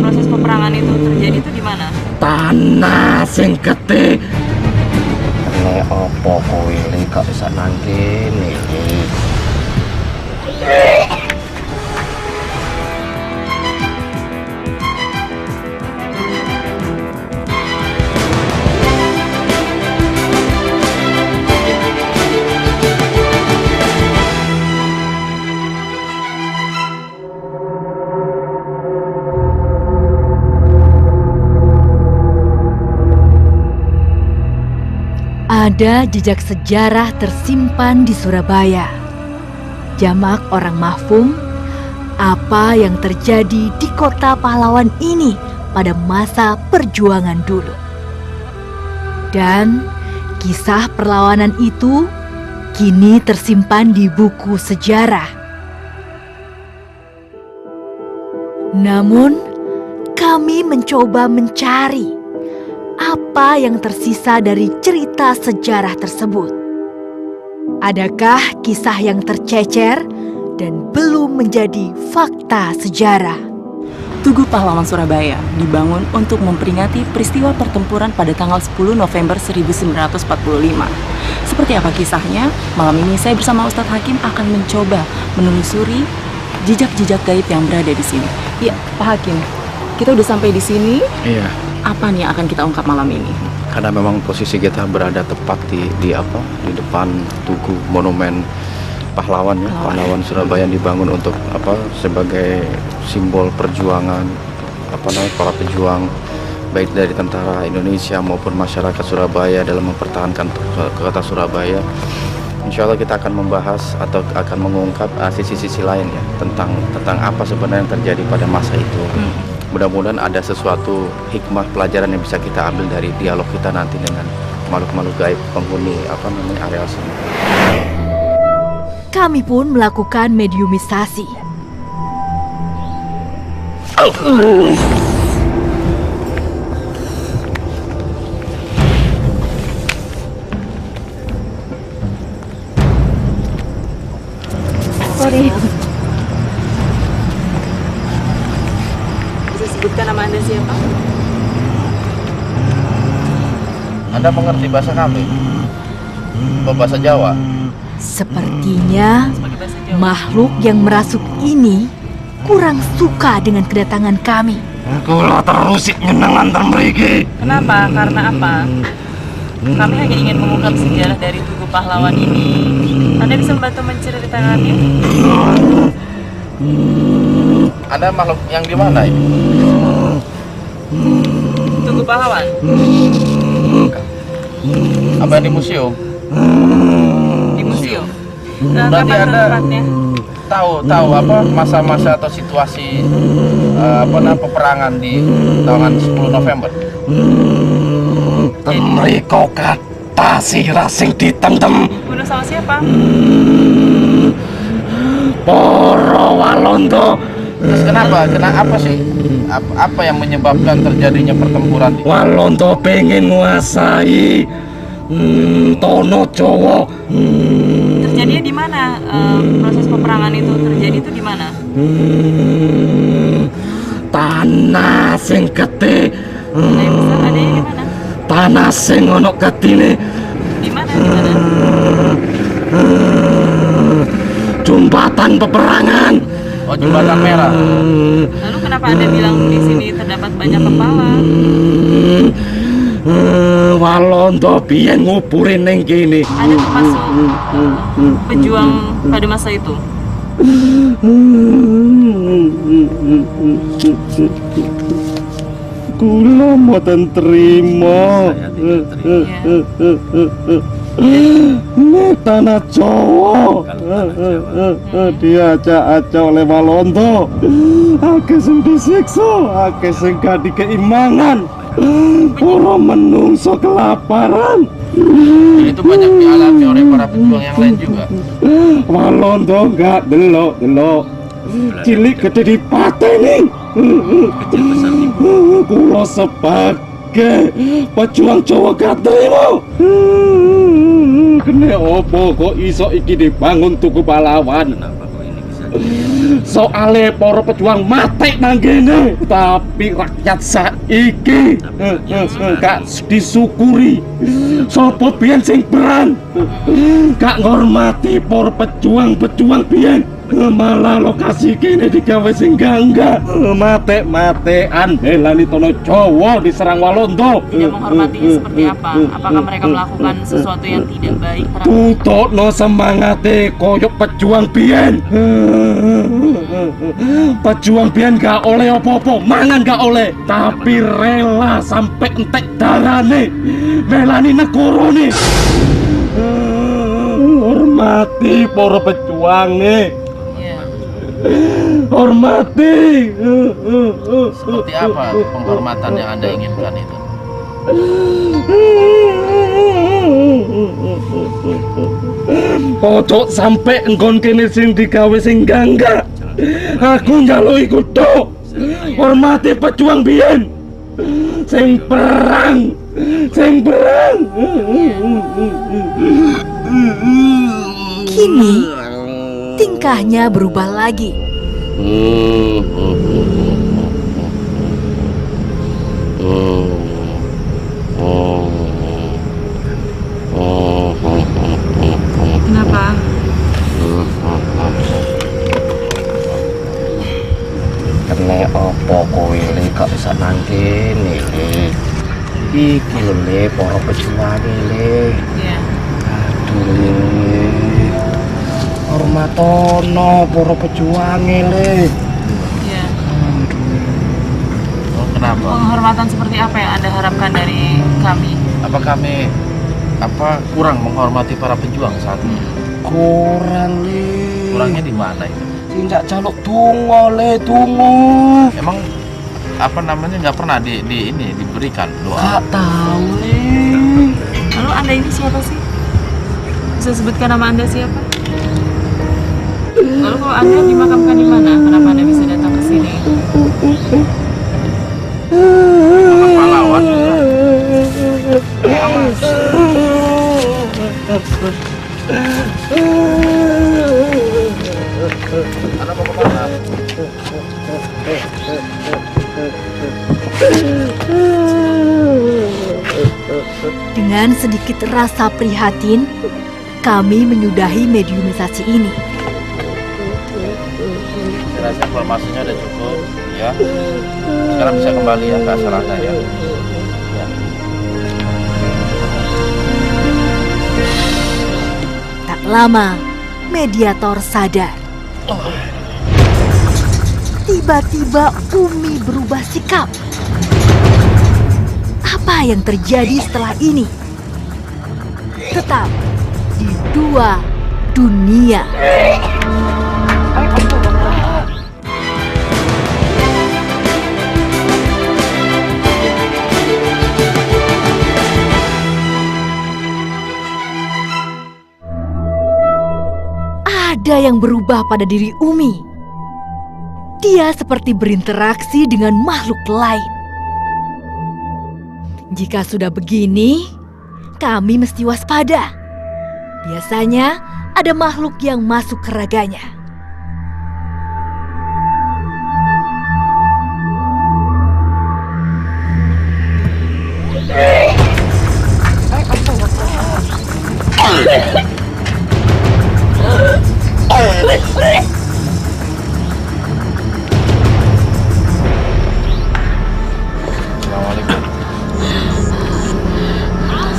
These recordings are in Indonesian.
proses peperangan itu terjadi itu di mana? Tanah sing gede. Nek opo kowe kok bisa nang kene iki? Ada jejak sejarah tersimpan di Surabaya. Jamak orang Mahfum, apa yang terjadi di kota pahlawan ini pada masa perjuangan dulu. Dan kisah perlawanan itu kini tersimpan di buku sejarah. Namun, kami mencoba mencari apa yang tersisa dari cerita sejarah tersebut. Adakah kisah yang tercecer dan belum menjadi fakta sejarah? Tugu Pahlawan Surabaya dibangun untuk memperingati peristiwa pertempuran pada tanggal 10 November 1945. Seperti apa kisahnya? Malam ini saya bersama Ustadz Hakim akan mencoba menelusuri jejak-jejak gaib yang berada di sini. Ya, Pak Hakim, kita udah sampai di sini. Iya. Apa nih yang akan kita ungkap malam ini? Karena memang posisi kita berada tepat di depan Tugu Monumen Pahlawan ya. Pahlawan Surabaya yang dibangun untuk sebagai simbol perjuangan para pejuang baik dari tentara Indonesia maupun masyarakat Surabaya dalam mempertahankan kota Surabaya. Insya Allah kita akan membahas atau akan mengungkap sisi-sisi lain ya tentang apa sebenarnya yang terjadi pada masa itu. Mudah-mudahan ada sesuatu hikmah pelajaran yang bisa kita ambil dari dialog kita nanti dengan makhluk-makhluk gaib penghuni areal sini. Kami pun melakukan mediumisasi. Sorry. Bisa sebutkan nama Anda siapa? Anda mengerti bahasa kami? Bahasa Jawa? Sepertinya Sebagai bahasa Jawa. makhluk yang merasuk ini kurang suka dengan kedatangan kami. Kula terusik nyenengan mriki. Kenapa? Karena apa? Kami hanya ingin mengungkap sejarah dari Tugu Pahlawan ini. Anda bisa membantu menceritakannya? Anda makhluk yang di mana ini? Tugu Pahlawan? Apa yang di museum? Di museum? Berarti Kapan Anda tempatnya? tahu apa masa-masa atau situasi peperangan di tahun 10 November? Mriko kata sira sing ditendem Bunuh sama siapa? para Walanda. Terus kenapa sih? Apa yang menyebabkan terjadinya pertempuran? Walanda pengen nguasai Tono Jawa. Terjadinya di mana? Proses peperangan itu terjadi itu di mana? Tanah sing gede. Ada yang besar, ada yang di mana? Tanah sing ono gedine. Di mana? Di mana? Jembatan peperangan. Oh, jembatan merah. Lalu kenapa Anda bilang di sini terdapat banyak kepala? Walanda biyen nguburin ning kene. Anda termasuk pejuang pada masa itu? Kula mboten trima. Tanah Jawa diacak-acak oleh Walanda. Akeh sing disiksa, akeh sing gak keimangan. Para menungso kelaparan. Itu banyak dialami oleh para pejuang yang lain juga. Walanda gak delok-delok. Cilik gede dipateni. Kula sebagai pejuang Jawa gak trimo. Kene opo kok iso iki dibangun Tugu Pahlawan? Kenapa kok ini bisa Soale para pejuang mati nanggene, tapi rakyat saiki gak disyukuri. Sapa biyen sing perang gak ngormati para pejuang-pejuang biyen. Malah lokasi kini digawe sing enggak mate-matean belani tono Jawa diserang Walanda. Tidak menghormati seperti apa? Apakah mereka melakukan sesuatu yang tidak baik? Tutokno semangate koyok pejuang biyen. Pejuang biyen gak oleh apa-apa, mangan gak oleh, tapi rela sampai entek darane belani negarane. Hormati para pejuange. Hormati. Seperti apa penghormatan yang Anda inginkan itu? Ojo sampai engkon kene sing digawe sing enggak. Aku njaluk iku tok. Hormati pejuang biyen. Sing perang. Kini tingkahnya berubah lagi. Kenapa? Kene opo kowe le gak bisa nang kene le. Iki lho le para pejuang le. Iya. Aduh le. Hormatono para pejuang le. Iya. Oh, kenapa? Penghormatan seperti apa yang Anda harapkan dari kami? Apa kami kurang menghormati para pejuang saat ini? Kurang le. Kurangnya di mana itu? Tidak jaluk tungo le tungo. Emang nggak pernah diberikan doa? Gak tahu le. Lalu Anda ini siapa sih? Bisa sebutkan nama Anda siapa? Lalu kalau Anda dimakamkan di mana? Kenapa Anda bisa datang ke sini? Pahlawan. Anda mau kemana? Dengan sedikit rasa prihatin, kami menyudahi mediumisasi ini. Rasa informasinya udah cukup, ya. Sekarang bisa kembali ya ke asal Anda ya. Ya. Tak lama, mediator sadar. Tiba-tiba Umi berubah sikap. Apa yang terjadi setelah ini? Tetap di Dua Dunia. Ada yang berubah pada diri Umi. Dia seperti berinteraksi dengan makhluk lain. Jika sudah begini, kami mesti waspada. Biasanya ada makhluk yang masuk ke raganya.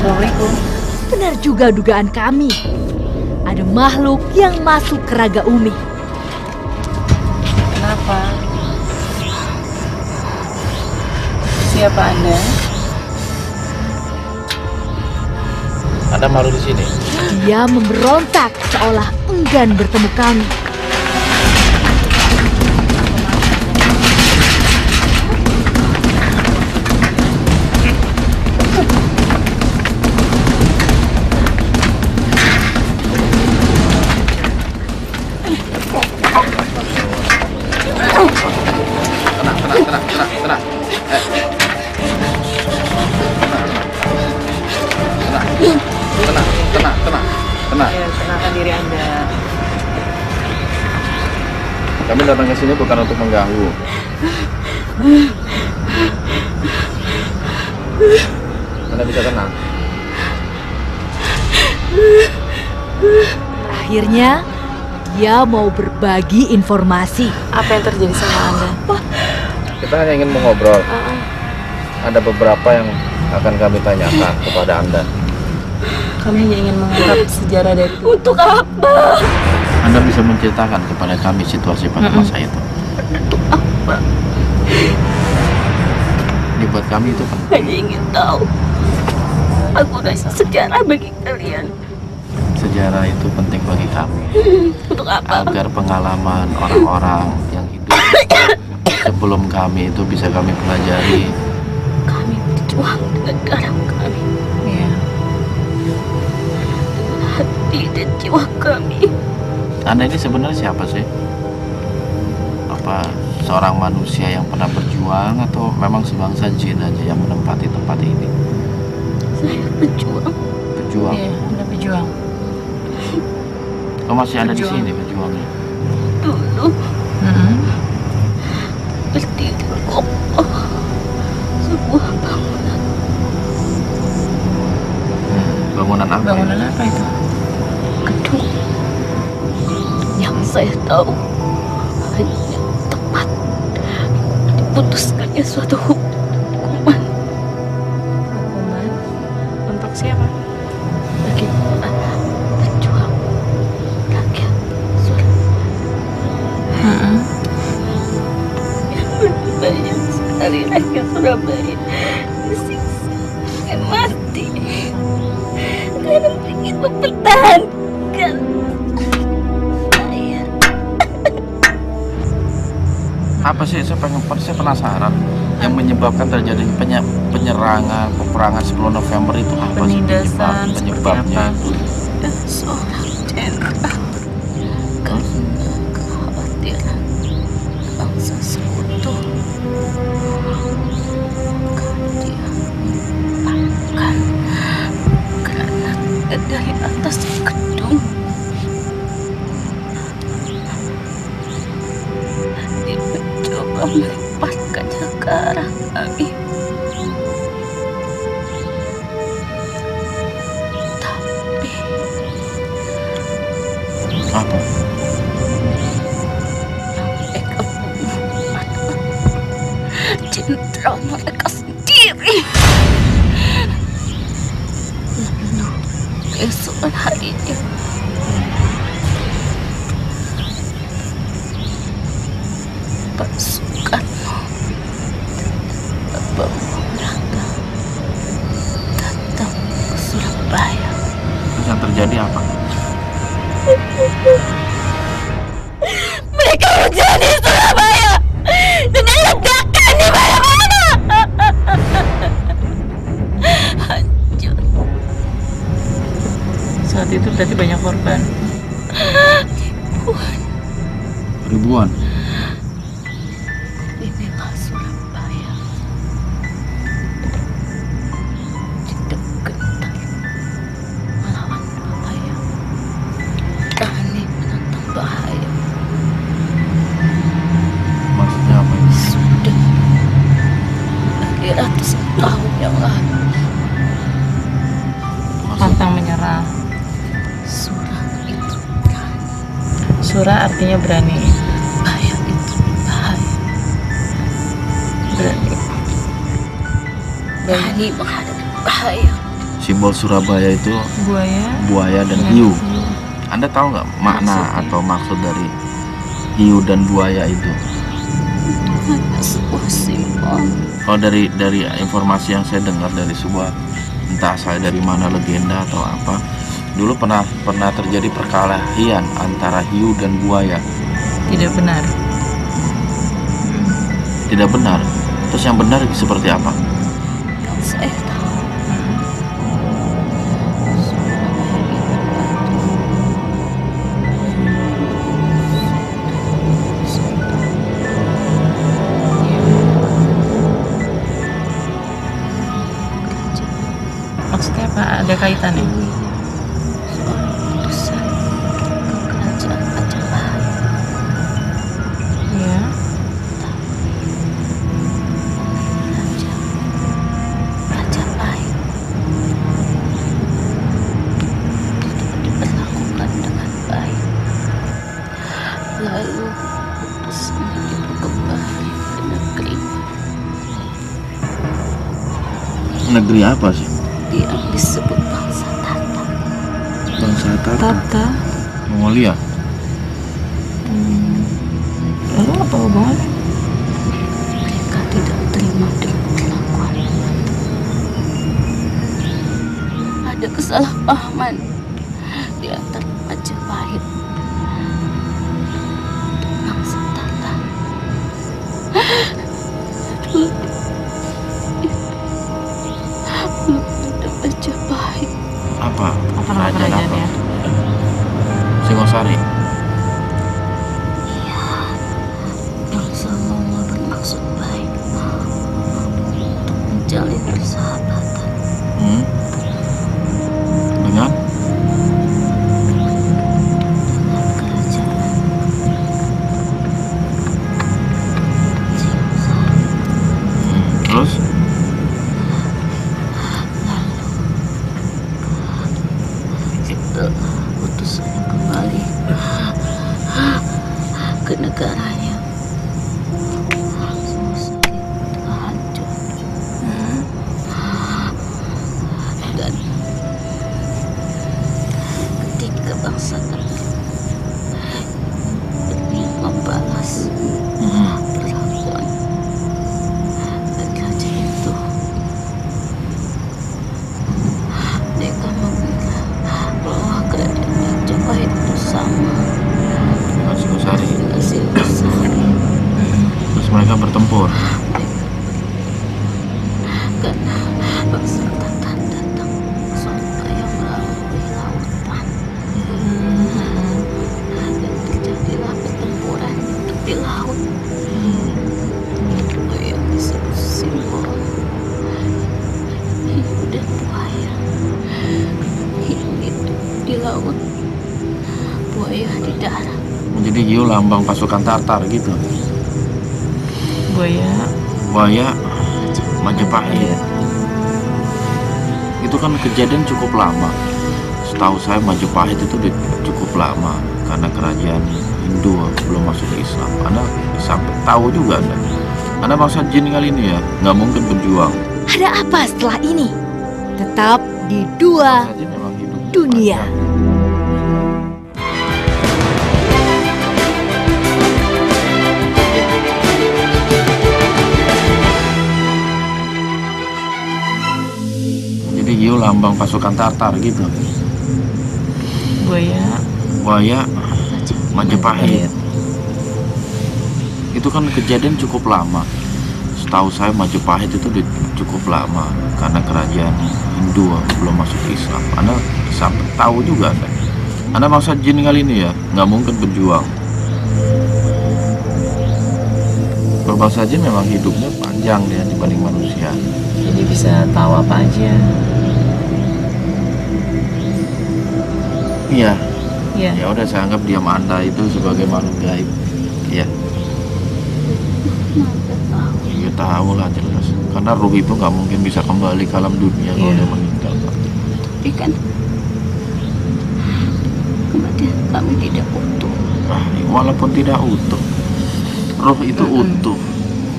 Assalamualaikum. Benar juga dugaan kami. Ada makhluk yang masuk ke raga Umi. Kenapa? Siapa Anda? Anda malu di sini. Dia memberontak seolah enggan bertemu kami. Tenang. Ya, tenangkan diri Anda. Kami datang ke sini bukan untuk mengganggu. Anda bisa tenang. Akhirnya, dia mau berbagi informasi. Apa yang terjadi sama Anda? Kita hanya ingin mengobrol. Ada beberapa yang akan kami tanyakan kepada Anda. Kami hanya ingin mengungkap sejarah dari untuk apa? Anda bisa menceritakan kepada kami situasi pada masa itu. Apa? Ini buat kami itu penting. Hanya ingin tahu. Aku rasa sejarah bagi kalian. Sejarah itu penting bagi kami Untuk apa? agar pengalaman orang-orang yang hidup sebelum kami itu bisa kami pelajari. Kami berjuang dengan darah kami. Iya. Dengan hati dan jiwa kami. Anda ini sebenarnya siapa sih? Apa seorang manusia yang pernah berjuang atau memang sebangsa jin aja yang menempati tempat ini? Saya berjuang. Berjuang. Iya, Anda berjuang. Kau masih ada di Berjuang. sini berjuangnya? Dulu berdiri kokoh sebuah bangunan. Bangunan apa? Bangunan apa itu? Gedung yang saya tahu hanya tepat diputuskannya suatu hukuman. Hukuman untuk siapa? Bagi pejuang rakyat Surabaya. Banyak sekali rakyat Surabaya disiksa sampai mati karena ingin mempertahankan saya. Apa sih? Saya penasaran yang menyebabkan terjadi penyerangan, peperangan 10 November itu apa sih? Penindasan seperti Penyebabnya apa? itu. Dan seorang jenderal karena kekhawatiran bangsa sekutu, maka dia melemparkan granat dari atas gedung. Dia mencoba melemparkannya ke arah kami. Tapi Apa? mereka bunuh adalah jenderal mereka sendiri. Lalu keesokan harinya Pak Soekarno dan Pak Rangga datang ke Surabaya. Terus yang terjadi apa? Mereka menjadi Surabaya dengan ledakan di mana-mana. Hancur. Saat itu berarti banyak korban. Ribuan. Inilah Surabaya. Tidak gentar melawan bahaya. Berani menantang bahaya. Maksudnya apa ini? Sudah dari ratusan tahun yang lalu. Pantang menyerah. Surah itu berani. Surah artinya berani. Bahaya itu bahaya. Berani. Berani menghadapi bahaya. Simbol Surabaya itu Buaya. buaya dan hiu. Anda tahu nggak makna Maksudnya? atau maksud dari hiu dan buaya itu? Hanya sebuah simbol. Kalau dari informasi yang saya dengar dari sebuah entah asal dari mana legenda atau apa, dulu pernah terjadi perkelahian antara hiu dan buaya. Tidak benar. Tidak benar. Terus yang benar seperti apa? Yang saya tahu. Maksudnya apa? Ada kaitannya? Seorang utusan ke kerajaan Majapahit. Negeri apa sih? Yang disebut bangsa Tatar. Bangsa Tatar. Tata, Mongolia. lalu apa hubungannya? Mereka tidak terima dengan kelakuan. Ada kesalahpahaman di antara Majapahit dan bangsa Tatar. Belum ada Majapahit. Apa? Apa nama kerajaannya? Singosari. Bangsa Mongol bermaksud baik untuk menjalin persahabatan. Dengan Kerajaan Singosari. terus Itu utusannya kembali ke negaranya. Singosari telah hancur. Dan ketika bangsa Tatar berniat membalas perlakuan raja itu, mereka mengira bahwa kerajaan Majapahit itu sama dengan Singosari. dengan Singosari. Terus mereka bertempur. Karena bangsa Tatar datang sampai melalui lautan, dan terjadilah pertempuran di laut. Itu yang disebut simbol hiu dan buaya. Hiu itu di laut, buaya di darat. Jadi hiu lambang pasukan Tatar gitu. Buaya, Buaya Majapahit. Itu kan kejadian cukup lama. Setahu saya Majapahit itu cukup lama karena kerajaan Hindu belum masuk ke Islam. Anda sampai tahu juga Anda bangsa jin kali ini ya, nggak mungkin berjuang. Ada apa setelah ini? Tetap di Dua Bangsa jin memang hidup Dunia. panjang. Jadi hiu lambang pasukan Tatar gitu. buaya, Buaya Majapahit. Itu kan kejadian cukup lama. Setahu saya Majapahit itu cukup lama karena kerajaan Hindu belum masuk ke Islam. Anda sampai tahu juga Anda bangsa jin kali ini ya, nggak mungkin berjuang. Kalau bangsa jin memang hidupnya panjang dia dibanding manusia. jadi bisa tahu apa aja. Iya, Ya, ya udah saya anggap diam Anda itu sebagai makhluk gaib. Iya. Ya tahu lah jelas. Karena ruh itu nggak mungkin bisa kembali ke alam dunia kalau Iya. dia meninggal. Tapi kan kematian kami tidak utuh. Walaupun tidak utuh, roh itu utuh.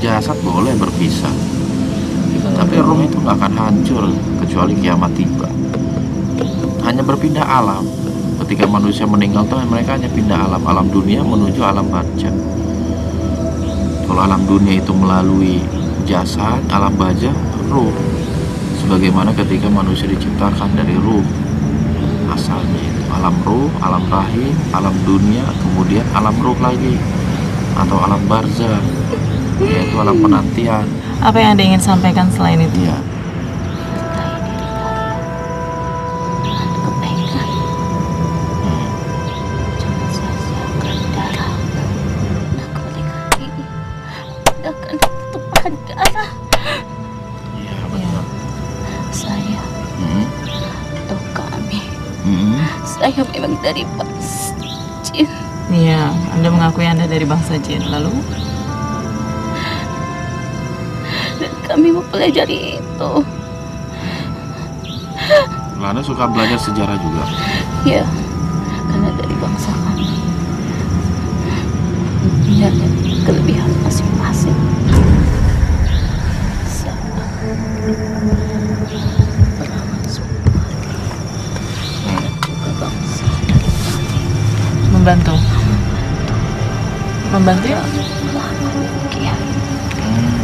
Jasad boleh berpisah, tapi roh itu nggak akan hancur kecuali kiamat tiba. Hanya berpindah alam. Ketika manusia meninggal tuh mereka hanya pindah alam dunia menuju alam barzah. Kalau alam dunia itu melalui jasad, alam barzah ruh. Sebagaimana ketika manusia diciptakan dari ruh asalnya itu alam ruh, alam rahim, alam dunia, kemudian alam ruh lagi atau alam barzah, yaitu alam penantian. apa yang Anda ingin sampaikan selain itu? Ya, Kebaikan jangan sia-siakan darah. Nah, kembali ini akan tumpahan darah. iya benar. Saya Hmm, atau kami, hmm. saya memang dari bangsa jin. Iya, Anda mengakui Anda dari bangsa jin. Lalu, Dan kami mempelajari itu. Anda suka belajar sejarah juga. Ya, karena dari bangsa kami punya kelebihan masing-masing. Sama membantunya? Kiai.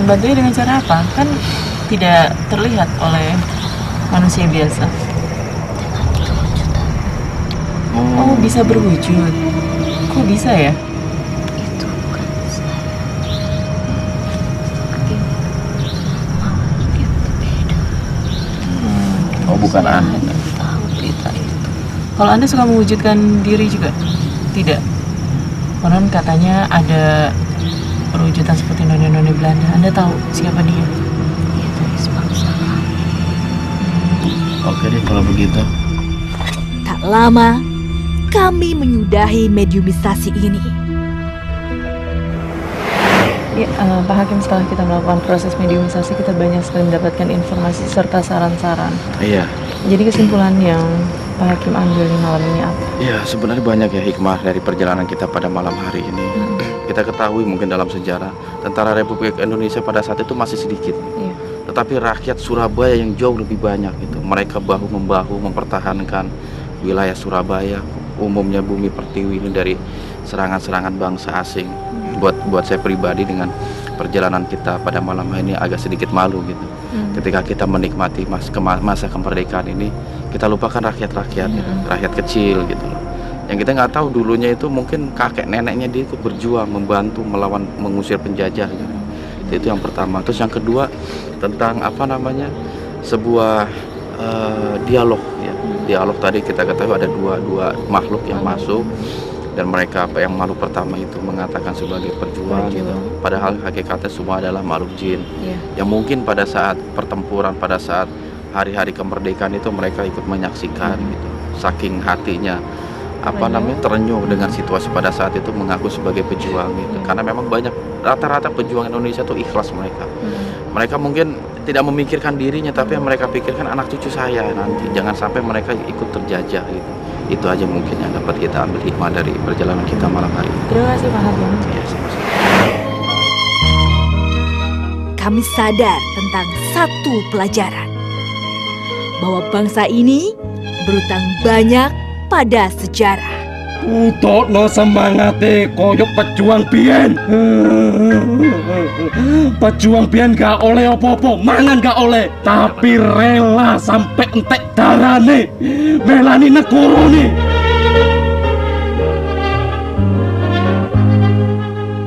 Membantunya dengan cara apa? Kan tidak terlihat oleh manusia biasa. Oh, bisa berwujud. Kok bisa ya? Itu bukan saya. Tapi makhluk yang berbeda. Oh, bukan Saya Anda. hanya tahu berita itu. Kalau Anda suka mewujudkan diri juga? Tidak. Konon katanya ada perwujudan seperti noni-noni Belanda. Anda tahu siapa dia? Dia dari sebangsa kami. Oke deh kalau begitu. Tak lama, kami menyudahi mediumisasi ini. Ya, Pak Hakim, setelah kita melakukan proses mediumisasi, kita banyak sekali mendapatkan informasi serta saran-saran. Iya. Jadi kesimpulan yang Pak Hakim ambil di malam ini apa? Ya, sebenarnya banyak ya hikmah dari perjalanan kita pada malam hari ini. Kita ketahui mungkin dalam sejarah tentara Republik Indonesia pada saat itu masih sedikit. Iya. Tetapi rakyat Surabaya yang jauh lebih banyak itu, mereka bahu-membahu mempertahankan wilayah Surabaya, umumnya bumi pertiwi ini dari serangan-serangan bangsa asing. Buat saya pribadi dengan perjalanan kita pada malam hari ini agak sedikit malu gitu. Ketika kita menikmati masa kemerdekaan ini, kita lupakan rakyat-rakyat, rakyat kecil gitu loh. Yang kita nggak tahu dulunya itu mungkin kakek neneknya dia ikut berjuang, membantu melawan, mengusir penjajah gitu. Itu yang pertama. Terus yang kedua tentang sebuah dialog ya. Dialog tadi kita ketahui ada dua makhluk yang masuk, dan mereka yang makhluk pertama itu mengatakan sebagai perjuang gitu. Padahal hakikatnya semua adalah makhluk jin. Yang mungkin pada saat pertempuran, pada saat hari-hari kemerdekaan itu mereka ikut menyaksikan gitu. Saking hatinya terenyuh dengan situasi pada saat itu, mengaku sebagai pejuang gitu. Karena memang banyak rata-rata pejuang Indonesia tuh ikhlas mereka. Mereka mungkin tidak memikirkan dirinya, tapi yang mereka pikirkan anak cucu saya nanti, jangan sampai mereka ikut terjajah gitu. Itu aja mungkin yang dapat kita ambil hikmah dari perjalanan kita malam hari ini. Terima kasih Pak Hakim. Ya, sama-sama. Kami sadar tentang satu pelajaran, bahwa bangsa ini berutang banyak pada sejarah. Utokno semangate koyok pejuang biyen. Pejuang biyen gak oleh apa-apa, mangan gak oleh, tapi rela sampai entek darane melani negara nih.